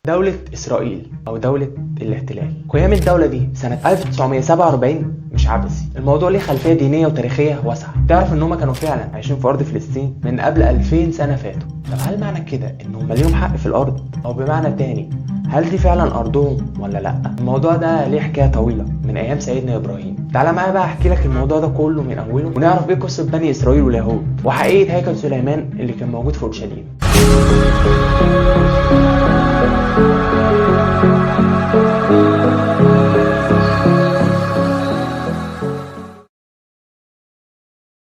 دولة إسرائيل أو دولة الاحتلال. قيام الدولة دي سنة 1947 مش عبثي، الموضوع ليه خلفية دينية وتاريخية واسعة. تعرف إن هما كانوا فعلا عايشين في أرض فلسطين من قبل 2000 سنة فاتوا. طب هل معنى كده إن هما ليهم حق في الأرض؟ أو بمعنى تاني، هل دي فعلا أرضهم ولا لأ؟ الموضوع ده ليه حكاية طويلة من أيام سيدنا إبراهيم. تعالى معايا بقى أحكي لك الموضوع ده كله من أوله، ونعرف إيه قصة بني إسرائيل واليهود وحقيقة هيكل سليمان اللي كان موجود في أورشليم.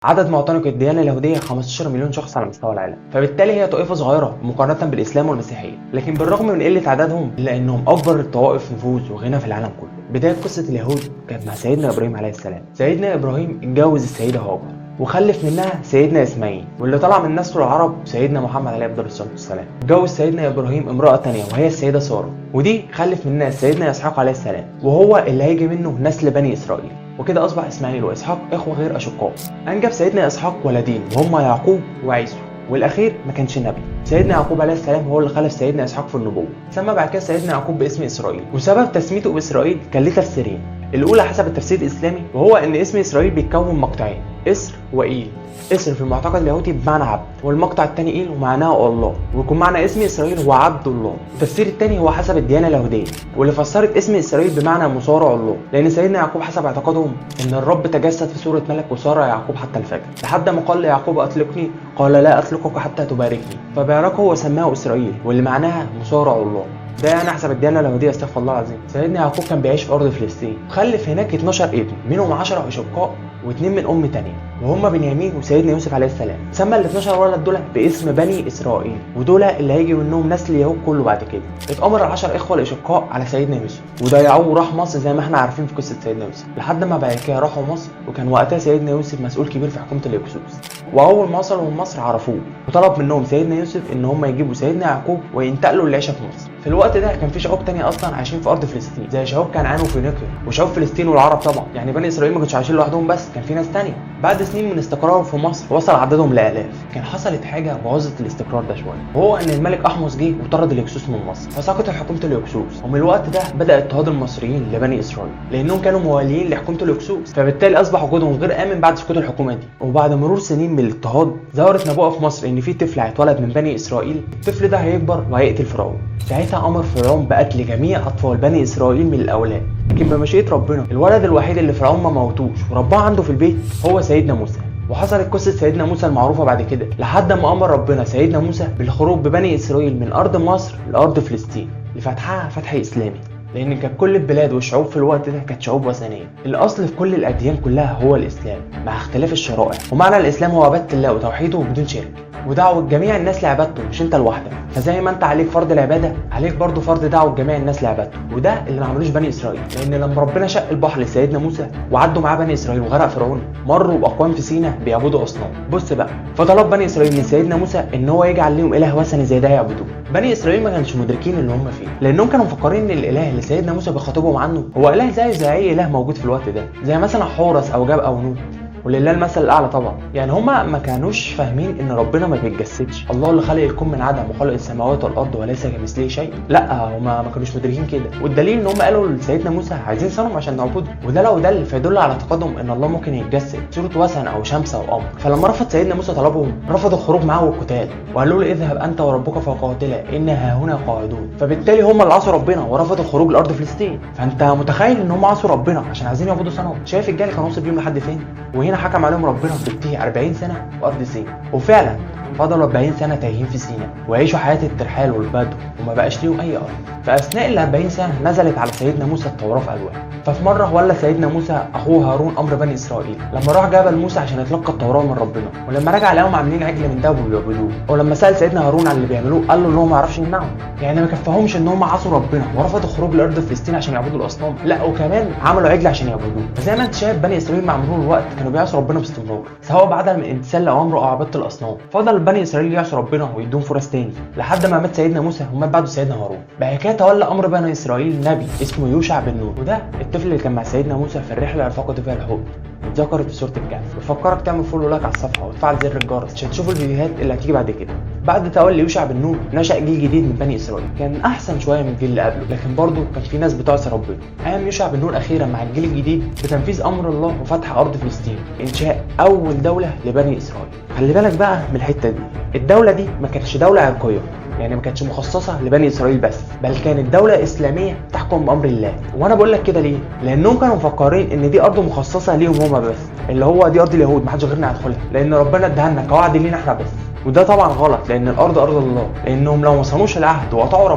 عدد معتنقي الديانة اليهودية 15 مليون شخص على مستوى العالم، فبالتالي هي طائفة صغيرة مقارنة بالإسلام والمسيحية، لكن بالرغم من قلة عددهم إلا إنهم أكبر الطوائف نفوذ وغنى في العالم كله. بداية قصة اليهود كانت مع سيدنا إبراهيم عليه السلام. سيدنا إبراهيم اتجوز السيدة هاجر وخلف منها سيدنا إسماعيل، واللي طلع من نسل العرب سيدنا محمد عليه الصلاة والسلام. اتجوز سيدنا إبراهيم امرأة تانية وهي السيدة سارة، ودي خلف منها سيدنا إسحاق عليه السلام، وهو اللي هيجي منه نسل بني إسرائيل. وكده أصبح إسماعيل وإسحاق إخوة غير أشقاء. أنجب سيدنا إسحاق ولدين وهما يعقوب وعيسو، والأخير ما كانش نبي. سيدنا يعقوب عليه السلام هو اللي خلف سيدنا إسحاق في النبوة. سمى بعد كده سيدنا يعقوب باسم إسرائيل، وسبب تسميته بإسرائيل كان ليه تفسيرين. الأولى حسب التفسير الإسلامي، وهو إن اسم إسرائيل بيتكون مقطعين، إسر وإيل. إسر في المعتقد اليهودي بمعنى عبد، والمقطع الثاني إيل ومعناه الله، ويكون معنى اسم إسرائيل هو عبد الله. التفسير الثاني هو حسب الديانة اليهودية، واللي فسرت اسم إسرائيل بمعنى مصارع الله، لأن سيدنا يعقوب حسب اعتقادهم إن الرب تجسد في صورة ملك وصارع يعقوب حتى الفجر، لحد ما قال ليعقوب أطلقني، قال لا أطلقك حتى تباركني، فباركه وسماه إسرائيل واللي معناها مصارع الله. ده يعني حسب الديانة اليهودية، استغفر الله العظيم. سيدنا يعقوب كان بيعيش في أرض فلسطين، خلف هناك 12 ابن، منهم 10 أشقاء و2 من أم تانية، وهم بنيامين وسيدنا يوسف عليه السلام. سمى ال 12 ولد دول باسم بني إسرائيل، ودول اللي هيجي منهم نسل اليهود كله بعد كده. اتأمر ال10 إخوة الأشقاء على سيدنا يوسف وضيعوه وراح مصر زي ما احنا عارفين في قصة سيدنا يوسف، لحد ما بعد كده راحوا مصر، وكان وقتها سيدنا يوسف مسؤول كبير في حكومة الهكسوس. وأول ما وصلوا من مصر عرفوه، وطلب منهم سيدنا يوسف إن هم يجيبوا سيدنا يعقوب وينتقلوا للعيشة في مصر. في الوقت ده كان في شعوب تانية اصلا عايشين في ارض فلسطين، زي شعوب كنعان وفينيقيا وشعوب فلسطين والعرب طبعا. يعني بني اسرائيل ما كانوش عايشين لوحدهم بس، كان في ناس تانية. بعد سنين من استقرارهم في مصر وصل عددهم لالاف. كان حصلت حاجه بوظت الاستقرار ده شويه، وهو ان الملك احمس جه وطرد الهكسوس من مصر، فسقطت حكومه الهكسوس. ومن الوقت ده بدا اضطهاد المصريين لبني اسرائيل، لانهم كانوا مواليين لحكومه الهكسوس، فبالتالي اصبح وجودهم غير امن بعد سقوط الحكومه دي. وبعد مرور سنين من الاضطهاد ظهرت نبوءه في مصر ان في طفل هيتولد من بني اسرائيل، الطفل ده هيكبر وهيقتل فرعون. ساعتها امر فرعون بقتل جميع اطفال بني اسرائيل من الاولاد، لكن بمشيئه ربنا الولد الوحيد اللي فرعون ما موتوش ورباه عنده في البيت هو سيدنا موسى. وحصلت قصه سيدنا موسى المعروفه بعد كده، لحد ما امر ربنا سيدنا موسى بالخروج ببني اسرائيل من ارض مصر لارض فلسطين لفتحها فتح اسلامي، لان كانت كل البلاد والشعوب في الوقت ده كانت شعوب وثنيه. الاصل في كل الاديان كلها هو الاسلام مع اختلاف الشرائع، ومعنى الاسلام هو عباده الله وتوحيده بدون شرك، ودعوه جميع الناس لعبادته مش انت لوحدك. فزي ما انت عليك فرض العباده، عليك برضه فرض دعوه جميع الناس لعبادته، وده اللي ما عملوش بني اسرائيل. لان لما ربنا شق البحر لسيدنا موسى وعدوا معاه بني اسرائيل وغرق فرعون، مروا باقوام في سيناء بيعبدوا اصنام. بص بقى، فطلب بني اسرائيل من سيدنا موسى ان هو يجعل لهم اله وثني زي ده يعبدوه. بني اسرائيل ما كانش مدركين اللي هم فيه، لانهم كانوا مفكرين ان الاله اللي سيدنا موسى بيخاطبهم عنه هو اله زي اي اله موجود في الوقت ده، زي مثلا حورس او جاب او نوت، ولله المثل الاعلى طبعا. يعني هما ما كانوش فاهمين ان ربنا ما بيتجسدش، الله اللي خلق الكون من عدم وخلق السماوات والارض وليس كمثله شيء. لا، هما ما كانوش مدركين كده، والدليل ان هما قالوا لسيدنا موسى عايزين صنم عشان نعبده، وده لو دل فيدل على اعتقادهم ان الله ممكن يتجسد صوره وثن او شمس او قمر. فلما رفض سيدنا موسى طلبهم، رفضوا الخروج معاه والقتال، وقالوا له اذهب انت وربك فقاتلا ان ها هنا قاعدون. فبالتالي هما اللي عصوا ربنا ورفضوا الخروج لارض فلسطين. فانت متخيل ان هما عصوا ربنا عشان عايزين يعبدوا صنم؟ شايف الجهل كان واصل بيهم لحد فين؟ وهنا حكم عليهم ربنا بالتيه 40 سنه وارض سيناء. وفعلا فضلوا 40 سنه تايهين في سيناء ويعيشوا حياه الترحال والبدو، وما بقاش ليهم اي ارض. فاثناء ال 40 سنه نزلت على سيدنا موسى التوراه في الوان. ففي مره ولى سيدنا موسى اخوه هارون امر بني اسرائيل، لما راح جبل موسى عشان يتلقى التوراه من ربنا، ولما رجع لقاهم عاملين عجل من دهب وبيعبدوه. ولما سال سيدنا هارون عن اللي بيعملوه قال له ان هو ما يعرفش يمنعهم، يعني ما كفاهمش ان هم عصوا ربنا ورفضوا الخروج لارض فلسطين عشان يعبدوا الاصنام، لا وكمان عملوا عجل عشان يعبدوه. فزي ما انت شايف بني اسرائيل مع مرور الوقت كانوا بيعصوا ربنا باستمرار، سواء بعدم الامتثال لاوامره او عباده الاصنام. فضل بني اسرائيل يعصوا ربنا ويدوم فرص تاني لحد ما مات سيدنا موسى ومات بعده سيدنا هارون. بعد كده تولى امر بني اسرائيل نبي اسمه يوشع بن نون، وده الطفل اللي كان مع سيدنا موسى في الرحله اللي فقدوا فيها الحوت. اتذكرت في سوره الكهف. بفكرك تعمل فولو لايك على الصفحه وتفعل زر الجرس عشان تشوف الفيديوهات اللي هتيجي بعد كده. بعد تولي يوشع بن نون نشأ جيل جديد من بني اسرائيل كان احسن شويه من الجيل اللي قبله، لكن برضه كان في ناس بتعصي ربنا. قام يوشع بن نون اخيرا مع الجيل الجديد بتنفيذ امر الله وفتح ارض فلسطين، انشاء اول دوله لبني اسرائيل. خلي بالك بقى من الحته دي، الدوله دي ما كانتش دوله عرقيه، يعني ما كانتش مخصصه لبني اسرائيل بس، بل كانت دوله اسلاميه تحكم بامر الله. وانا بقول لك كده ليه؟ لانهم كانوا مفكرين ان دي ارض مخصصه ليهم هما بس، اللي هو دي ارض اليهود محدش غيرنا هيدخلها، لان ربنا اداها لنا كوعد لينا احنا بس. وده طبعا غلط، لان الارض ارض الله، لانهم لو ما صانوش العهد وقطعوا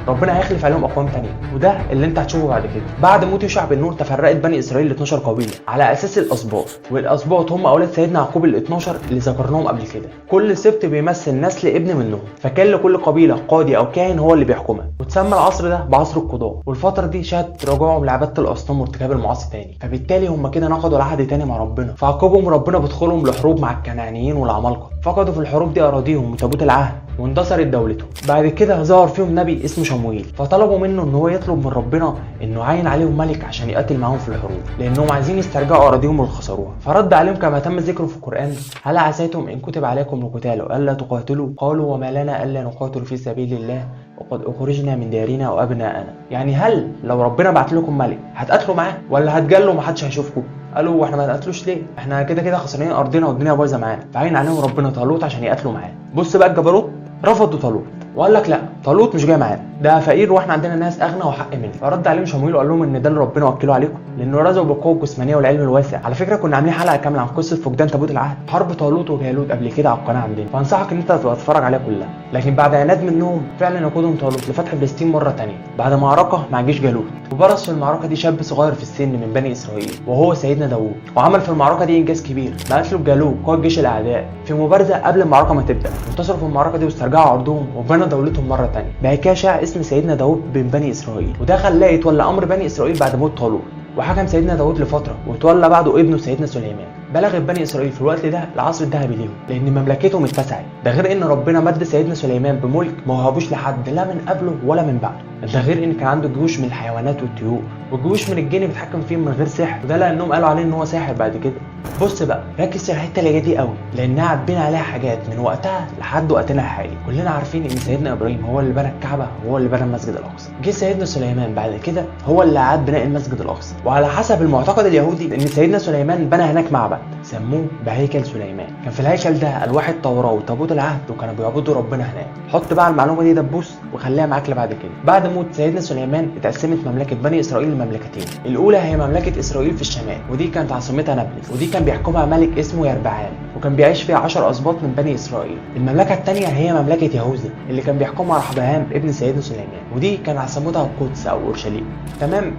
ربنا هيخلف عليهم اقوام تانية، وده اللي انت هتشوفه بعد كده. بعد موت يوشع بن نون تفرقت بني اسرائيل ل 12 قبيله على اساس الاسباط، والاسباط هم اولاد سيدنا يعقوب ال 12 اللي ذكرناهم قبل كده. كل سبط بيمثل نسل ابن منهم، فكان لكل قبيله قاضي او كاهن هو اللي بيحكمها، وتسمى العصر ده بعصر القضاء. والفتره دي شهدت رجوعهم لعباده الاصنام وارتكاب المعاصي تاني، فبالتالي هم كده نقضوا العهد تاني مع ربنا، فعاقبهم ربنا بدخولهم لحروب مع الكنعانيين والعمالقه. فقدوا في الحروب دي اراضيهم وتابوت العهد واندثرت دولته. بعد كده ظهر فيهم نبي اسمه شموئيل، فطلبوا منه ان هو يطلب من ربنا انه يعين عليهم ملك عشان يقاتل معاهم في الحروب، لانهم عايزين يسترجعوا اراضيهم اللي خسروها. فرد عليهم كما تم ذكره في القران: هل عسيتم ان كتب عليكم القتال الا تقاتلوا؟ قالوا وما لنا الا نقاتل في سبيل الله وقد اخرجنا من ديارنا وابناءنا. يعني هل لو ربنا بعت لكم ملك هتقاتلوا معاه ولا هتجلوا ومحدش هيشوفكم؟ قالوا واحنا ما نقاتلوش ليه؟ احنا كده كده خسرانين ارضنا والدنيا بايظه معانا. فعين عليهم ربنا طالوت عشان يقاتلوا معاه. بص بقى الجبروت، رفضوا طالوت وقال لك لا، طالوت مش جاي معانا، ده فقير واحنا عندنا ناس اغنى وحق منه. فرد عليهم شموئيل وقال لهم ان ده اللي ربنا وكله عليكم، لانه رزقوا بالقوه الجسمانيه والعلم الواسع. على فكره كنا عاملين حلقه كامله عن قصه فقدان تابوت العهد، حرب طالوت وجالوت قبل كده على القناه عندنا، فانصحك ان انت تبقى تتفرج عليها كلها. لكن بعد عناد منهم فعلا يقودهم طالوت لفتح فلسطين مره ثانيه بعد معركه مع جيش جالوت. وبرز في المعركه دي شاب صغير في السن من بني اسرائيل وهو سيدنا داوود، وعمل في المعركه دي انجاز كبير، بعت له جالوت قائد جيش الاعداء في مبارزه قبل المعركه ما تبدا. انتصروا في المعركه دي واسترجعوا ارضهم وبنوا دولتهم مره ثانيه. بعد كده شاع اسم سيدنا داوود بين بني اسرائيل، وده خلاه يتولى امر بني اسرائيل بعد موت طالوت. وحكم سيدنا داوود لفتره وتولى بعده ابنه سيدنا سليمان. بلغت بني اسرائيل في الوقت ده العصر الذهبي ليهم، لان مملكتهم اتسعت. ده غير ان ربنا مد سيدنا سليمان بملك ما وهبوش لحد لا من قبله ولا من بعده. ده غير ان كان عنده جيوش من الحيوانات والطيور وجيوش من الجن بيتحكم فيهم من غير سحر، وده لانهم قالوا عليه ان هو ساحر بعد كده. بص بقى ركز في الحته اللي جايه دي قوي، لانها عدينا عليها حاجات من وقتها لحد وقتنا الحالي. كلنا عارفين ان سيدنا ابراهيم هو اللي بنى الكعبه وهو اللي بنى المسجد الاقصى. جه سيدنا سليمان بعد كده هو اللي اعاد بناء المسجد الاقصى، وعلى حسب المعتقد اليهودي ان سيدنا سليمان بنى هناك معبد سموه بهيكل سليمان. كان في الهيكل ده الواح التوراه وتابوت العهد، وكانوا بيعبدوا ربنا هناك. حط بقى المعلومه دي دبوس وخليها معاك لبعد كده. بعد موت سيدنا سليمان اتقسمت مملكه بني اسرائيل لمملكتين. الاولى هي مملكه اسرائيل في الشمال، ودي كانت عاصمتها نابلس، ودي كان بيحكمها ملك اسمه يربعال، وكان بيعيش فيها 10 اسباط من بني اسرائيل. المملكه الثانيه هي مملكه يهوذا اللي كان بيحكمها رحبهام ابن سيدنا سليمان، ودي كان عاصمتها القدس او اورشليم. تمام.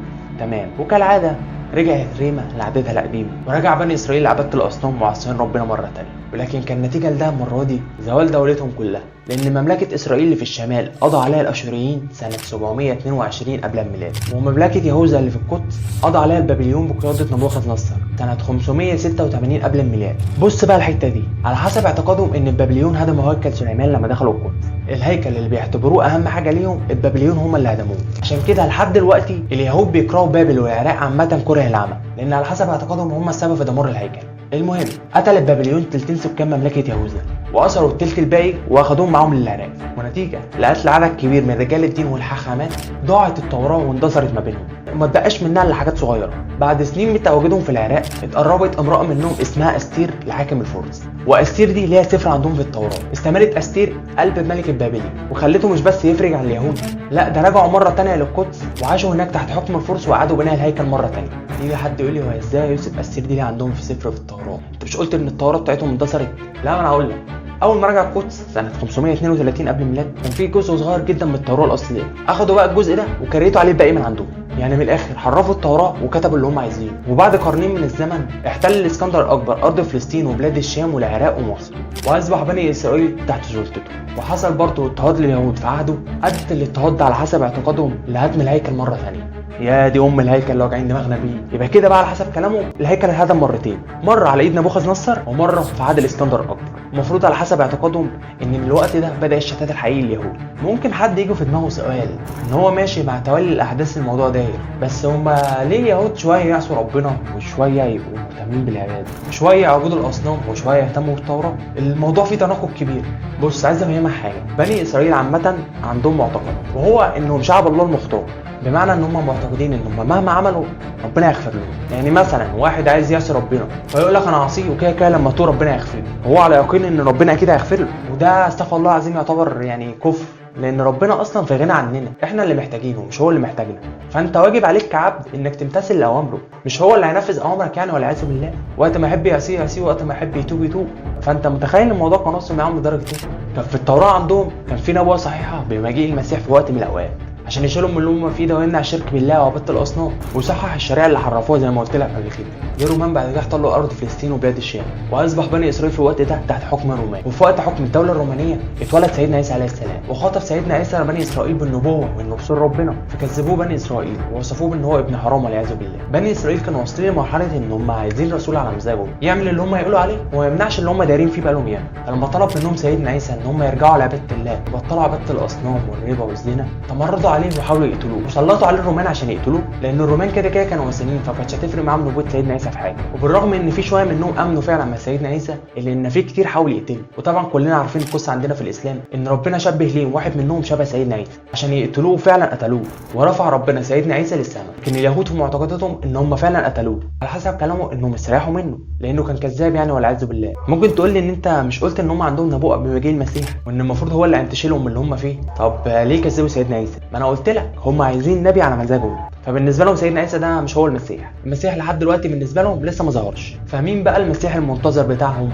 وكالعاده رجعت ريما لعادتها القديمه، ورجع بني اسرائيل لعباده الاصنام وعصيان ربنا مره ثانيه. ولكن كان النتيجه لده المره دي زوال دولتهم كلها، لان مملكه اسرائيل اللي في الشمال قضى عليها الاشوريين سنه 722 قبل الميلاد، ومملكه يهوذا اللي في القدس قضى عليها البابليون بقياده نبوخذ نصر سنه 586 قبل الميلاد. بص بقى الحته دي، على حسب اعتقادهم ان البابليون هدموا هيكل سليمان لما دخلوا القدس. الهيكل اللي بيعتبروه اهم حاجه ليهم البابليون هم اللي هدموه. عشان كده لحد دلوقتي اليهود بيكرهوا بابل والعراق عامه كره العمى، لان على حسب اعتقادهم هم السبب في دمار الهيكل. المهم قتل البابليون تلتين سكان مملكه يهوذا، واسروا التلت الباقي واخدوهم معاهم للعراق. ونتيجه لقتل عدد كبير من رجال الدين والحاخامات ضاعت التوراه واندثرت ما بينهم، وما اتبقاش منها الا حاجات صغيره. بعد سنين من تواجدهم في العراق اتقربت امراه منهم اسمها استير لحاكم الفرس، واستير دي ليها سفر عندهم في التوراه. استمرت استير قلب الملك البابلي وخلته مش بس يفرج عن اليهود، لا ده رجعوا مره ثانيه للقدس وعاشوا هناك تحت حكم الفرس وقعدوا بناء الهيكل مره ثانيه. يجي حد يقول لي هو ازاي يوسف استير دي ليه عندهم في سفر في التوراه؟ انت مش قلت ان التوراه بتاعتهم اندثرت؟ لا انا هقول لك. اول ما رجع القدس سنه 532 قبل الميلاد كان في جزء صغير جدا من التوراه الاصليه، اخدوا بقى الجزء ده وكريتوا عليه الباقي من عندهم. يعني من الاخر حرفوا التوراه وكتبوا اللي هم عايزينه. وبعد قرنين من الزمن احتل الاسكندر الاكبر ارض فلسطين وبلاد الشام والعراق ومصر، واصبح بني اسرائيل تحت سلطته. وحصل برضه اضطهاد لليهود في عهده، ادت الاضطهاد ده على حسب اعتقادهم لهدم الهيكل مره ثانيه. يا دي الهيكل اللي واجعين دماغنا بيه. يبقى كده بقى على حسب كلامه الهيكل اتهدم مرتين، مره على ايد نبوخذ نصر ومره في عهد الاسكندر الاكبر. المفروض على حسب اعتقادهم ان من الوقت ده بدا الشتات الحقيقي لليهود. ممكن حد يجي في دماغه سؤال ان هو ماشي مع توالي الاحداث الموضوع داير، بس هما ليه اليهود شويه يعصوا ربنا وشويه يبقوا مهتمين بالعباده، شويه يعبدوا الاصنام وشويه يهتموا بالتوراه؟ الموضوع فيه تناقض كبير. بص عايز افهمك حاجه، بني اسرائيل عامه عندهم معتقد وهو انهم شعب الله المختار، بمعنى ان هم معتقدين ان هم مهما عملوا ربنا يغفر لهم. يعني مثلا واحد عايز يعصي ربنا فيقول لك انا هعصيه وكده كده لما تو ربنا يغفر له، هو على يقين ان ربنا اكيد هيغفر له، وده استغفر الله العظيم يعتبر يعني كفر، لان ربنا اصلا في غنى عننا، احنا اللي محتاجينه مش هو اللي محتاجنا. فانت واجب عليك كعبد انك تمتثل لاوامره، مش هو اللي هينفذ اوامرك يعني، والعياذ بالله. وقت ما يحب يعصيه يعصيه، وقت ما يحب يتوب يتوب. فانت متخيل الموضوع كان واصل معاهم لدرجه ايه؟ كان في التوراه عندهم كان في نبوه صحيحه بمجيء المسيح في وقت من الاوقات عشان يشيلهم من اللي هم فيه ده ويمنع الشرك بالله وعباده الاصنام، ويصحح الشريعه اللي حرفوها زي ما قلت لك قبل كده. جه الرومان بعد كده احتلوا ارض فلسطين وبلاد الشام، واصبح بني اسرائيل في الوقت ده تحت حكم الرومان. وفي وقت حكم الدوله الرومانيه اتولد سيدنا عيسى عليه السلام، وخاطب سيدنا عيسى بني اسرائيل بالنبوه وانه رسول ربنا، فكذبوه بني اسرائيل ووصفوه بان هو ابن حرام والعياذ بالله. بني اسرائيل كانوا واصلين لمرحله ان هم عايزين رسول على مزاجهم يعمل اللي هم يقولوا عليه وما يمنعش اللي هم دايرين فيه بقالهم ياما. فلما طلب منهم سيدنا عيسى ان هم يرجعوا لعباده الله ويبطلوا عباده الاصنام والربا والزنا، تمردوا عليه وحاولوا يقتلوه، وسلطوا عليه الرومان عشان يقتلوه، لان الرومان كده كده كانوا وثنيين فكانتش هتفرق معاهم نبوه سيدنا عيسى في حاجه. وبالرغم ان في شويه منهم امنوا فعلا مع سيدنا عيسى، الا ان في كتير حاول يقتله. وطبعا كلنا عارفين القصه عندنا في الاسلام ان ربنا شبه ليهم واحد منهم شبه سيدنا عيسى عشان يقتلوه، فعلا قتلوه ورفع ربنا سيدنا عيسى للسماء. لكن اليهود في معتقداتهم ان هم فعلا قتلوه، على حسب كلامه انهم استريحوا منه لانه كان كذاب يعني والعياذ بالله. ممكن تقول لي ان انت مش قلت ان هم عندهم نبوءه بمجيء المسيح وان المفروض هو اللي هينتشلهم من اللي هم فيه؟ طب ليه كذبوا سيدنا عيسى؟ ما انا قلت لك هم عايزين نبي على مزاجهم، فبالنسبه لهم سيدنا عيسى ده مش هو المسيح. المسيح لحد دلوقتي بالنسبه لهم لسه ما ظهرش. فمين بقى المسيح المنتظر بتاعهم؟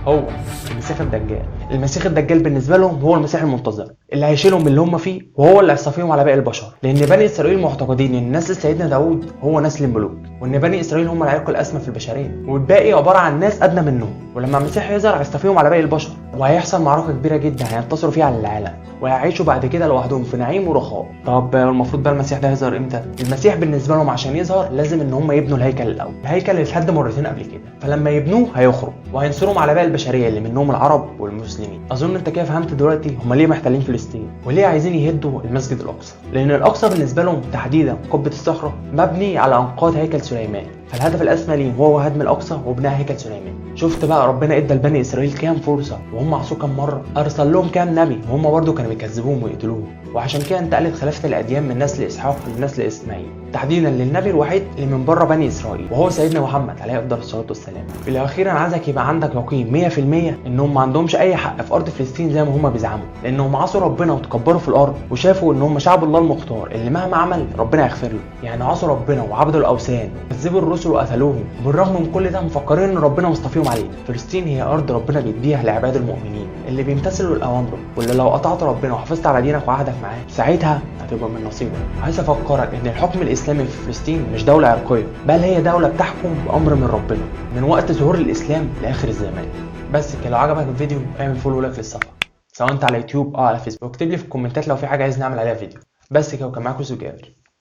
هو المسيح الدجال. المسيح الدجال بالنسبه لهم هو المسيح المنتظر اللي هيشيلهم من اللي هم فيه، وهو اللي هيصفيهم على باقي البشر. لان بني اسرائيل معتقدين ان نسل سيدنا داوود هو نسل الملوك، وان بني اسرائيل هم العرق الاسمى في البشريه، والباقي عباره عن ناس ادنى منهم. ولما المسيح يظهر هيصفيهم على باقي البشر، وهيحصل معركه كبيره جدا هينتصروا فيها على العالم، وهيعيشوا بعد كده لوحدهم في نعيم ورخاء. طب المفروض بقى المسيح ده هيظهر امتى؟ المسيح بالنسبه لهم عشان يظهر لازم ان هم يبنوا الهيكل الاول، الهيكل اللي اتهد مرتين قبل كده، فلما يبنوه هيخرج وهينصرهم على باقي البشريه اللي منهم العرب والمسلمين. اظن انت كده فهمت دلوقتي هم ليه محتلين فلسطين وليه عايزين يهدوا المسجد الاقصى. لان الاقصى بالنسبه لهم تحديدا قبه الصخره مبني على انقاض هيكل سليمان، فالهدف الاسمى ليهم هو هدم الاقصى وبناء هيكل سليمان. شفت بقى ربنا ادى لبني اسرائيل كام فرصه وهم عصوا كام مره، ارسل لهم كام نبي وهم برضه كانوا بيكذبوهم ويقتلوهم. وعشان كده انتقلت خلافه الاديان من نسل اسحاق لنسل اسماعيل، تحديدا للنبي الوحيد اللي من بره بني اسرائيل وهو سيدنا محمد عليه افضل الصلاه والسلام. في الاخير انا عايزك يبقى عندك يقين 100% انهم ما عندهمش اي حق في ارض فلسطين زي ما هم بيزعموا، لانهم عصوا ربنا وتكبروا في الارض وشافوا ان هم شعب الله المختار اللي مهما عمل ربنا يغفر له. يعني عصوا ربنا وعبدوا الاوثان وكذبوا الرسل وقتلوهم، وبالرغم من كل ده مفكرين ان ربنا مصطفيهم عليه. فلسطين هي ارض ربنا بيديها لعباد المؤمنين اللي بيمتثلوا لاوامره، واللي لو قطعت ربنا وحافظت على دينك وعهدك معاه ساعتها هتبقى من نصيبك. عايز افكرك ان الحكم الاسلامي في فلسطين مش دوله عرقيه، بل هي دوله بتحكم بامر من ربنا من وقت ظهور الاسلام لاخر الزمان. بس كده لو عجبك الفيديو اعمل فولو لايك للصفحه، سواء انت على يوتيوب او على فيسبوك. اكتب لي في الكومنتات لو في حاجه عايز نعمل عليها فيديو. بس كده، وكان معاكم يوسف جابر.